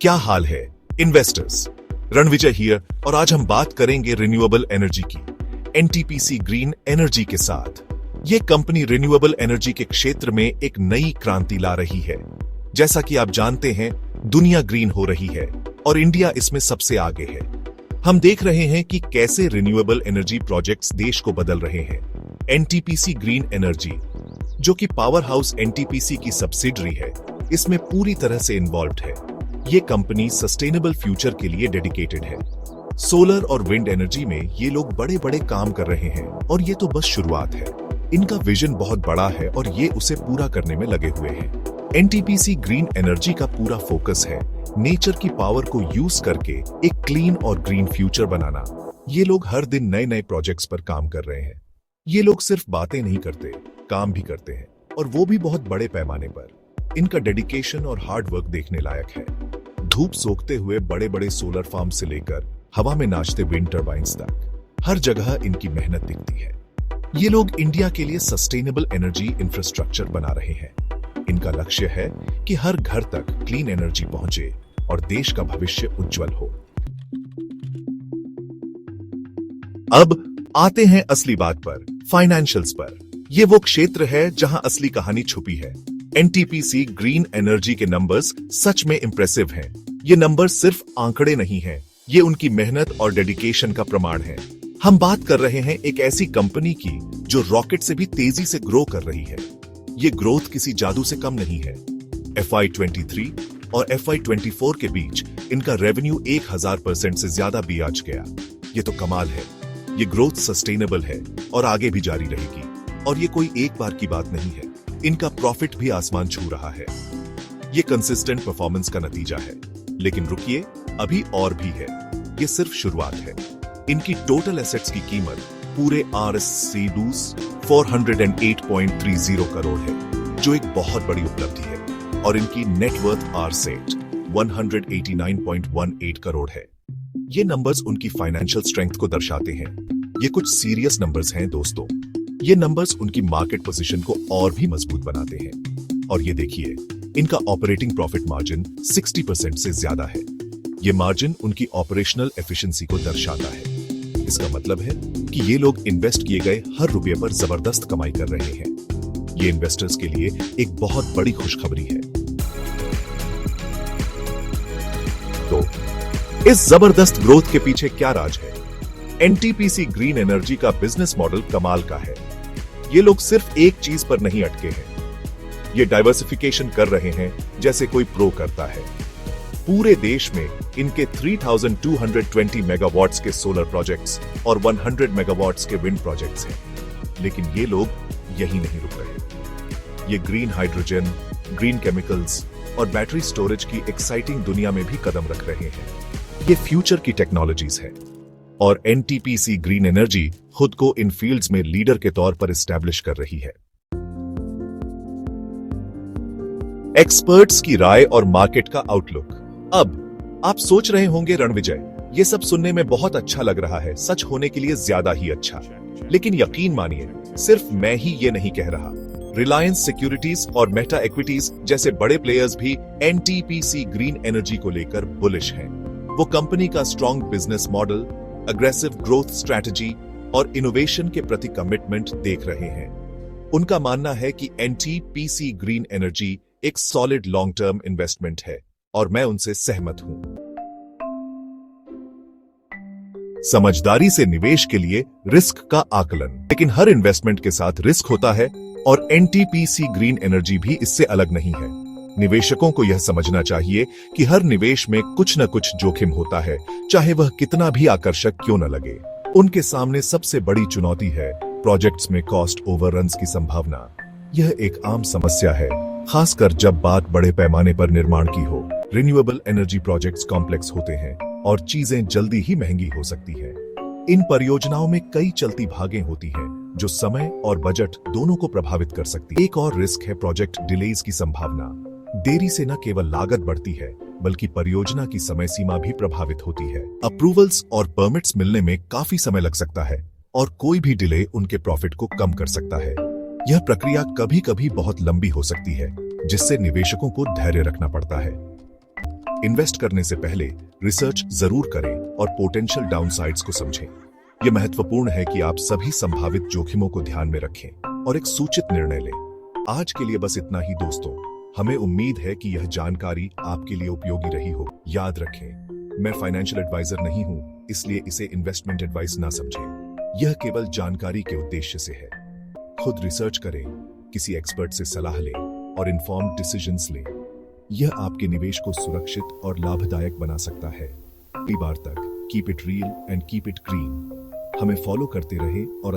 क्या हाल है investors, Ranvijay here और आज हम बात करेंगे रिन्यूएबल एनर्जी की, एनटीपीसी ग्रीन एनर्जी के साथ। ये कंपनी रिन्यूएबल एनर्जी के क्षेत्र में एक नई क्रांति ला रही है। जैसा कि आप जानते हैं, दुनिया ग्रीन हो रही है और इंडिया इसमें सबसे आगे है। हम देख रहे हैं कि कैसे रिन्यूएबल एनर्जी प्रोजेक्ट्स देश को बदल रहे हैं। एनटीपीसी ग्रीन एनर्जी, जो कि पावर हाउस एनटीपीसी की सब्सिडरी है, इसमें पूरी तरह से इन्वॉल्व्ड है। ये कंपनी सस्टेनेबल फ्यूचर के लिए डेडिकेटेड है। सोलर और विंड एनर्जी में ये लोग बड़े बड़े काम कर रहे हैं और ये तो बस शुरुआत है। इनका विजन बहुत बड़ा है और ये उसे पूरा करने में लगे हुए हैं। एनटीपीसी ग्रीन एनर्जी का पूरा फोकस है नेचर की पावर को यूज करके एक क्लीन और ग्रीन फ्यूचर बनाना। ये लोग हर दिन नए नए प्रोजेक्ट्स पर काम कर रहे हैं। ये लोग सिर्फ बातें नहीं करते, काम भी करते हैं, और वो भी बहुत बड़े पैमाने पर। इनका डेडिकेशन और हार्ड वर्क देखने लायक है। धूप सोखते हुए बड़े बड़े सोलर फार्म से लेकर हवा में नाचते विंड टर्बाइंस तक, हर जगह इनकी मेहनत दिखती है। ये लोग इंडिया के लिए सस्टेनेबल एनर्जी इंफ्रास्ट्रक्चर बना रहे हैं। इनका लक्ष्य है कि हर घर तक क्लीन एनर्जी पहुंचे और देश का भविष्य उज्जवल हो। अब आते हैं असली बात पर, फाइनेंशियल्स पर। यह वो क्षेत्र है जहां असली कहानी छुपी है। एनटीपीसी ग्रीन एनर्जी के नंबर्स सच में इंप्रेसिव हैं। ये नंबर्स सिर्फ आंकड़े नहीं हैं, ये उनकी मेहनत और डेडिकेशन का प्रमाण है। हम बात कर रहे हैं एक ऐसी कंपनी की जो रॉकेट से भी तेजी से ग्रो कर रही है। ये ग्रोथ किसी जादू से कम नहीं है। FY23 और FY24 के बीच इनका रेवेन्यू 1000% से ज्यादा भी आज गया। ये तो कमाल है। ये ग्रोथ सस्टेनेबल है और आगे भी जारी रहेगी। और ये कोई एक बार की बात नहीं है। इनका प्रॉफिट भी आसमान छू रहा है। ये कंसिस्टेंट परफॉर्मेंस का नतीजा है। लेकिन रुकिए, अभी और भी है। ये सिर्फ शुरुआत है। इनकी टोटल एसेट्स की कीमत पूरे RS 408.30 करोड़ है, जो एक बहुत बड़ी उपलब्धि है। और इनकी नेटवर्थ RSET 189.18 करोड़ है। ये नंबर्स उनकी फाइनेंशियल स्ट्रेंथ को दर्शाते हैं। ये कुछ सीरियस नंबर्स हैं दोस्तों। ये नंबर्स उनकी मार्केट पोजीशन को और भी मजबूत बनाते हैं। और ये देखिए, इनका ऑपरेटिंग प्रॉफिट मार्जिन 60% से ज्यादा है। ये मार्जिन उनकी ऑपरेशनल एफिशिएंसी को दर्शाता है। इसका मतलब है कि ये लोग इन्वेस्ट किए गए हर रुपये पर जबरदस्त कमाई कर रहे हैं। ये इन्वेस्टर्स के लिए एक बहुत बड़ी खुशखबरी है। तो इस जबरदस्त ग्रोथ के पीछे क्या राज है? एनटीपीसी ग्रीन एनर्जी का बिजनेस मॉडल कमाल का है। ये लोग सिर्फ एक चीज पर नहीं अटके हैं। ये डाइवर्सिफिकेशन कर रहे हैं जैसे कोई प्रो करता है। पूरे देश में इनके 3220 मेगावाट्स के सोलर प्रोजेक्ट्स और 100 मेगावाट्स के विंड प्रोजेक्ट्स हैं। लेकिन ये लोग यही नहीं रुक रहे। ये ग्रीन हाइड्रोजन, ग्रीन केमिकल्स और बैटरी स्टोरेज की एक्साइटिंग दुनिया में भी कदम रख रहे हैं। ये फ्यूचर की टेक्नोलॉजीज है और एनटीपीसी ग्रीन एनर्जी खुद को इन फील्ड्स में लीडर के तौर पर एस्टैब्लिश कर रही है। एक्सपर्ट्स की राय और मार्केट का आउटलुक। अब आप सोच रहे होंगे, रणविजय, ये सब सुनने में बहुत अच्छा लग रहा है, सच होने के लिए ज्यादा ही अच्छा। लेकिन यकीन मानिए, सिर्फ मैं ही ये नहीं कह रहा। रिलायंस सिक्योरिटीज और मेटा इक्विटीज जैसे बड़े प्लेयर्स भी एनटीपीसी ग्रीन एनर्जी को लेकर बुलिश हैं। वो कंपनी का strong business model, aggressive growth strategy और इनोवेशन के प्रति कमिटमेंट देख रहे हैं। उनका मानना है कि एनटीपीसी ग्रीन एनर्जी एक सॉलिड लॉन्ग टर्म इन्वेस्टमेंट है और मैं उनसे सहमत हूं। समझदारी से निवेश के लिए रिस्क का आकलन, लेकिन हर इन्वेस्टमेंट के साथ रिस्क होता है और एनटीपीसी ग्रीन एनर्जी भी इससे अलग नहीं है। निवेशकों को यह समझना चाहिए कि हर निवेश में कुछ न कुछ जोखिम होता है, चाहे वह कितना भी आकर्षक क्यों न लगे। उनके सामने सबसे बड़ी चुनौती है प्रोजेक्ट्स में कॉस्ट ओवररन्स की संभावना। यह एक आम समस्या है, खासकर जब बात बड़े पैमाने पर निर्माण की हो। रिन्यूएबल एनर्जी प्रोजेक्ट्स कॉम्प्लेक्स होते हैं और चीजें जल्दी ही महंगी हो सकती है। इन परियोजनाओं में कई चलती भागें होती हैं, जो समय और बजट दोनों को प्रभावित कर सकती है। एक और रिस्क है प्रोजेक्ट डिलेज की संभावना। देरी से न केवल लागत बढ़ती है, बल्कि परियोजना की समय सीमा भी प्रभावित होती है। अप्रूवल्स और परमिट्स मिलने में काफी समय लग सकता है और कोई भी डिले उनके प्रॉफिट को कम कर सकता है। यह प्रक्रिया कभी कभी बहुत लंबी हो सकती है, जिससे निवेशकों को धैर्य रखना पड़ता है। इन्वेस्ट करने से पहले रिसर्च जरूर करें और पोटेंशियल डाउनसाइड्स को समझें। यह महत्वपूर्ण है कि आप सभी संभावित जोखिमों को ध्यान में रखें और एक सूचित निर्णय लें। आज के लिए बस इतना ही दोस्तों। हमें उम्मीद है कि यह जानकारी आपके लिए उपयोगी रही हो। याद रखें, मैं फाइनेंशियल एडवाइजर नहीं हूं, इसलिए इसे इन्वेस्टमेंट एडवाइस ना समझें। यह केवल जानकारी के उद्देश्य से है। खुद रिसर्च करें, किसी एक्सपर्ट से सलाह लें और इन्फॉर्म्ड डिसीजंस लें। यह आपके निवेश को सुरक्षित और लाभदायक बना सकता है। अगली बार तक keep it real and keep it green. हमें फॉलो करते रहें और